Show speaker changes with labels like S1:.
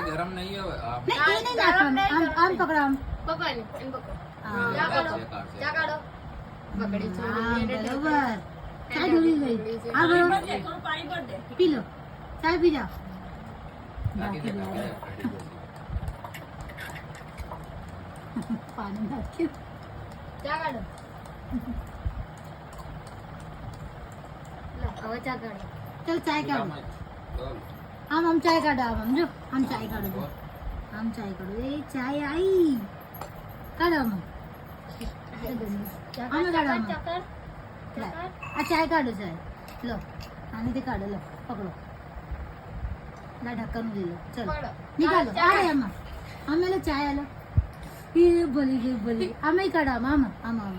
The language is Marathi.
S1: गरम नहीं है
S2: आम पकड़ा आम बरोबर चाय ढोली गई पी लो चाय पी जा पानी चल चाय काढू आम चाय काढू आम जो आम चाय काढू ए चाय आई काढा मग आम काढा मग चाय काढू चाय लो आणि ते काढलं पकडो ना ढक्कन दिलं चल निघालो अरे अम्मा आम्हाला चाय आलं ही बोली आम्ही काढा आम आम आम